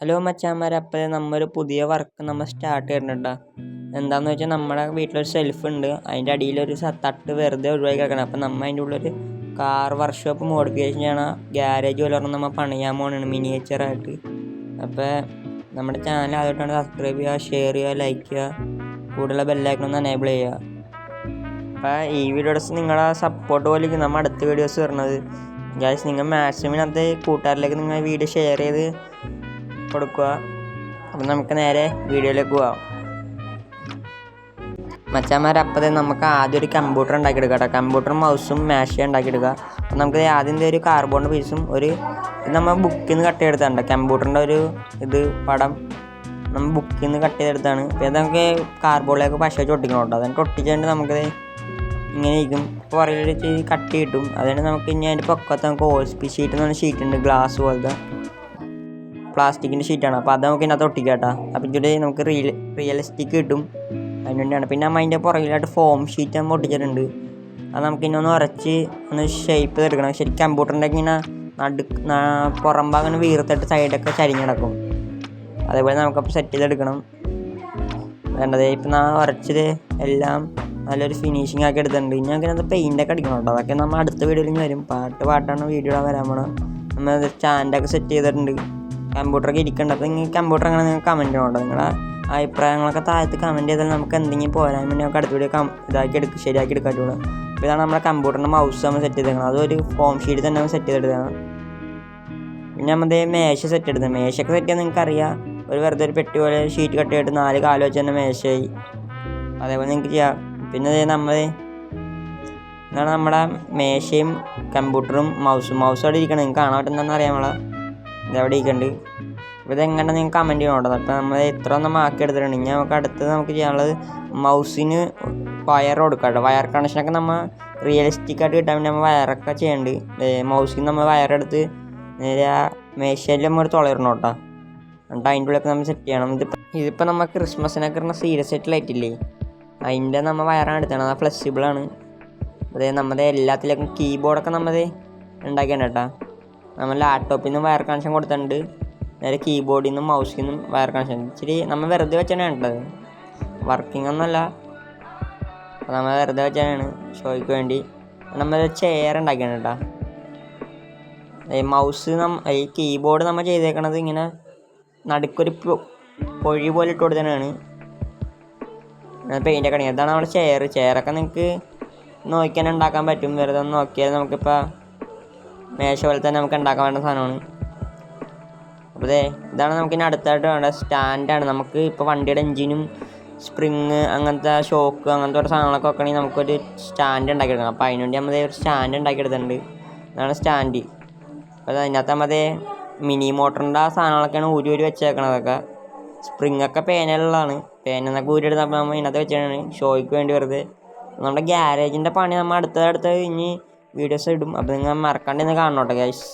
Hello മച്ചാന്മാരെ, അപ്പോൾ നമ്മൊരു പുതിയ work start ചെയ്യുന്നുണ്ട്. എന്താണെന്ന് വെച്ചാൽ നമ്മുടെ വീട്ടിലൊരു ഷെൽഫ് ഉണ്ട്, അതിൻ്റെ അടിയിലൊരു തട്ട് വെറുതെ ഒഴിവാക്കി കിടക്കണം. അപ്പോൾ അതിൻ്റെ ഉള്ളൊരു കാർ വർക്ക്ഷോപ്പ് മോഡിഫിക്കേഷൻ ചെയ്യണം, ഗ്യാരേജ് പോലെ നമ്മൾ പണിയാൻ പോകുന്നതാണ് മിനിയേച്ചറായിട്ട്. അപ്പോൾ നമ്മുടെ ചാനൽ ആദ്യമായിട്ടാണ് സബ്സ്ക്രൈബ് ചെയ്യുക, ഷെയർ ചെയ്യുക, ലൈക്ക് ചെയ്യുക, കൂടുതൽ ബെല്ലൈക്കൺ എനേബിൾ ചെയ്യുക. അപ്പോൾ ഈ വീഡിയോസ് നിങ്ങളുടെ സപ്പോർട്ട് പോലെ നമ്മൾ അടുത്ത വീഡിയോസ് വരുന്നത്. ഗൈസ്, നിങ്ങൾ മാക്സിമം അതിനകത്ത് കൂട്ടുകാരിലേക്ക് നിങ്ങൾ വീഡിയോ ഷെയർ ചെയ്ത് കൊടുക്കുക. അപ്പം നമുക്ക് നേരെ വീഡിയോയിലേക്ക് പോവാം. മച്ചാന്മാരെ, അപ്പോൾ നമുക്ക് ആദ്യം ഒരു കമ്പ്യൂട്ടർ ഉണ്ടാക്കിയെടുക്കാം കേട്ടോ. കമ്പ്യൂട്ടറും മൗസും മാഷ് ഉണ്ടാക്കിയെടുക്കുക. അപ്പം നമുക്ക് ആദ്യം ഒരു കാർബോണിൻ്റെ പീസും ഇത് നമ്മൾ ബുക്കിൽ നിന്ന് കട്ട് ചെയ്തെടുത്താണ്. കമ്പ്യൂട്ടറിൻ്റെ ഒരു പടം നമ്മൾ ബുക്കിൽ നിന്ന് കട്ട് ചെയ്തെടുത്താണ്. അപ്പോൾ നമുക്ക് കാർബോണിലേക്ക് പശ ഒട്ടിക്കണം കേട്ടോ. അതിന് ഒട്ടിച്ചുകൊണ്ട് നമുക്ക് ഇങ്ങനെ ഇരിക്കും. പുറകിൽ കട്ട് കിട്ടും. അതുകൊണ്ട് നമുക്ക് ഇനി അതിൻ്റെ പൊക്കത്ത് നമുക്ക് ഓൾസ്പി ഷീറ്റ് എന്ന് പറഞ്ഞ ഷീറ്റ് ഉണ്ട്, ഗ്ലാസ് പോലത്തെ പ്ലാസ്റ്റിക്കിൻ്റെ ഷീറ്റാണ്. അപ്പോൾ അത് നമുക്ക് ഇതിനകത്ത് ഒട്ടിക്കാം കേട്ടോ. അപ്പോൾ ഇതിൻ്റെ നമുക്ക് റിയലിസ്റ്റിക് കിട്ടും, അതിന് വേണ്ടിയാണ്. പിന്നെ അതിൻ്റെ പുറകിലായിട്ട് ഫോം ഷീറ്റ് നമ്മൾ ഒട്ടിച്ചിട്ടുണ്ട്. അത് നമുക്ക് ഇനി ഒന്ന് ഉരച്ച് ഒന്ന് ഷേപ്പ് ചെയ്തെടുക്കണം. ശരിക്കും കമ്പ്യൂട്ടറിൻ്റെ ഇങ്ങനെ പുറം ഭാഗം വീർത്തിട്ട് സൈഡൊക്കെ ചരിഞ്ഞിടക്കും. അതേപോലെ നമുക്കപ്പോൾ സെറ്റ് ചെയ്തെടുക്കണം. വേണ്ടത് ഇപ്പം ഉരച്ചത് എല്ലാം നല്ലൊരു ഫിനിഷിങ് ആക്കി എടുത്തിട്ടുണ്ട്. ഇനി നമുക്ക് അതിനകത്ത് പെയിൻ്റൊക്കെ അടിക്കണം കേട്ടോ. അതൊക്കെ നമ്മൾ അടുത്ത വീഡിയോയിൽ വരും. പാട്ടാണ് വീഡിയോ വരാൻ പോകണം. നമ്മൾ സ്റ്റാൻഡൊക്കെ സെറ്റ് ചെയ്തിട്ടുണ്ട്. കമ്പ്യൂട്ടറൊക്കെ ഇരിക്കേണ്ട. അപ്പോൾ നിങ്ങൾ കമ്പ്യൂട്ടർ അങ്ങനെ നിങ്ങൾ കമൻറ്റ് ചെയ്യണം. നിങ്ങളുടെ അഭിപ്രായങ്ങളൊക്കെ താഴത്ത് കമൻറ്റ് ചെയ്താൽ നമുക്ക് എന്തെങ്കിലും പോരായ്മ നമുക്ക് അടുത്ത വീഡിയോ ശരിയാക്കി എടുക്കാൻ പറ്റുള്ളൂ. അപ്പോൾ ഇതാണ് നമ്മുടെ കമ്പ്യൂട്ടറിൻ്റെ മൗസ് നമ്മൾ സെറ്റ് ചെയ്തേക്കണം. അതൊരു ഫോം ഷീറ്റ് തന്നെ നമ്മൾ സെറ്റ് ചെയ്തെടുക്കണം. പിന്നെ നമ്മുടെ മേശ സെറ്റ് എടുത്തത്. മേശയൊക്കെ സെറ്റ് ചെയ്യാൻ നിങ്ങൾക്കറിയാം. ഒരു വെറുതെ ഒരു പെട്ടി പോലെ ഷീറ്റ് കട്ട് ചെയ്തിട്ട് 4 കാല് വെച്ച് തന്നെ മേശയായി. അതേപോലെ നിങ്ങൾക്ക് ചെയ്യാം. പിന്നെ ഇതാണ് നമ്മുടെ മേശയും കമ്പ്യൂട്ടറും മൗസും അവിടെ ഇരിക്കണം. നിങ്ങൾക്ക് കാണാൻ പറ്റുന്നതെന്ന് അറിയാൻ നമ്മളെ ഇതെവിടെ ഇരിക്കുന്നുണ്ട്. അപ്പോൾ ഇതെങ്ങനെ നിങ്ങൾക്ക് കമൻറ്റ് ചെയ്യണം. അപ്പോൾ നമ്മൾ ഇത്ര ആക്കി എടുത്തിട്ടുണ്ട്. ഇനി നമുക്ക് അടുത്തത് നമുക്ക് ചെയ്യാനുള്ളത് മൗസിന് വയർ കൊടുക്കാം കേട്ടോ. വയർ കണക്ഷനൊക്കെ നമ്മൾ റിയലിസ്റ്റിക് ആയിട്ട് കിട്ടാൻ വേണ്ടി നമ്മൾ വയറൊക്കെ ചെയ്യുന്നുണ്ട്. മൗസിന് നമ്മൾ വയറെടുത്ത് നേരെ ആ മേശയിൽ നമ്മൾ ഒരു തുളയിടണം കേട്ടോ. എന്നിട്ട് അതിൻ്റെ ഉള്ളിലൊക്കെ നമ്മൾ സെറ്റ് ചെയ്യണം. ഇതിപ്പോൾ നമ്മൾ ക്രിസ്മസിനൊക്കെ ഇടുന്ന സീരിയസ് ആയിട്ട് ലൈറ്റില്ലേ, അതിൻ്റെ നമ്മൾ വയറാണ് എടുത്തത്. അത് ഫ്ലെക്സിബിളാണ്. അതായത് നമ്മുടെ എല്ലാത്തിലേക്കും കീബോർഡൊക്കെ നമ്മൾ ഉണ്ടാക്കിയാണ് കേട്ടോ. നമ്മൾ ലാപ്ടോപ്പിൽ നിന്നും വയർ കണക്ഷൻ കൊടുത്തിട്ടുണ്ട്. നേരെ കീബോർഡിൽ നിന്നും മൗസിൽ നിന്നും വയർ കണക്ഷൻ. ഇച്ചിരി നമ്മൾ വെറുതെ വെച്ചാണ് കേട്ടത്, വർക്കിംഗ് ഒന്നുമല്ല. അപ്പോൾ നമ്മൾ വെറുതെ വെച്ചാണ് ഷോയ്ക്ക് വേണ്ടി. നമ്മൾ ചെയർ ഉണ്ടാക്കിയാണ് കേട്ടോ. മൗസ് ഈ കീബോർഡ് നമ്മൾ ചെയ്തേക്കണത് ഇങ്ങനെ നടുക്കൊരു പൊഴി പോലെ ഇട്ട് കൊടുത്തതാണ്. പെയിൻ്റൊക്കെ അടിക്കുക. ഇതാണ് നമ്മുടെ ചെയറൊക്കെ നിങ്ങൾക്ക് നോക്കിയാൽ ഉണ്ടാക്കാൻ പറ്റും. വെറുതെ ഒന്ന് നോക്കിയാൽ നമുക്കിപ്പോൾ മേശ പോലെ തന്നെ നമുക്ക് ഉണ്ടാക്കാൻ വേണ്ട സാധനമാണ്. അപ്പോൾ ഇതാണ് നമുക്കിനി അടുത്തായിട്ട് വേണ്ട സ്റ്റാൻഡാണ്. നമുക്ക് ഇപ്പോൾ വണ്ടിയുടെ എൻജിനും സ്പ്രിങ് അങ്ങനത്തെ ഷോക്ക് അങ്ങനത്തെ ഓരോ സാധനങ്ങളൊക്കെ വെക്കണമെങ്കിൽ നമുക്കൊരു സ്റ്റാൻഡ് ഉണ്ടാക്കിയെടുക്കണം. അപ്പോൾ അതിനുവേണ്ടി നമ്മൾ ഒരു സ്റ്റാൻഡ് ഉണ്ടാക്കിയെടുത്തിട്ടുണ്ട്. ഇതാണ് സ്റ്റാൻഡ്. അപ്പോൾ അതിനകത്ത് നമ്മൾ മിനി മോട്ടറിൻ്റെ ആ സാധനങ്ങളൊക്കെയാണ് ഊരി വെച്ചേക്കണതൊക്കെ. സ്പ്രിങ്ങൊക്കെ പേനയിലുള്ളതാണ്. പേനൊക്കെ ഊരി എടുത്തപ്പോൾ നമ്മൾ ഇതിനകത്ത് വെച്ചാണ് ഷോയ്ക്ക് വേണ്ടി വെറുതെ. നമ്മുടെ ഗ്യാരേജിൻ്റെ പണി നമ്മൾ അടുത്ത ഇനി വീഡിയോസ് ഇടും. അപ്പോൾ നിങ്ങൾ മറക്കാണ്ട് ഇന്ന് കാണണം കേട്ടോ ഗൈസ്.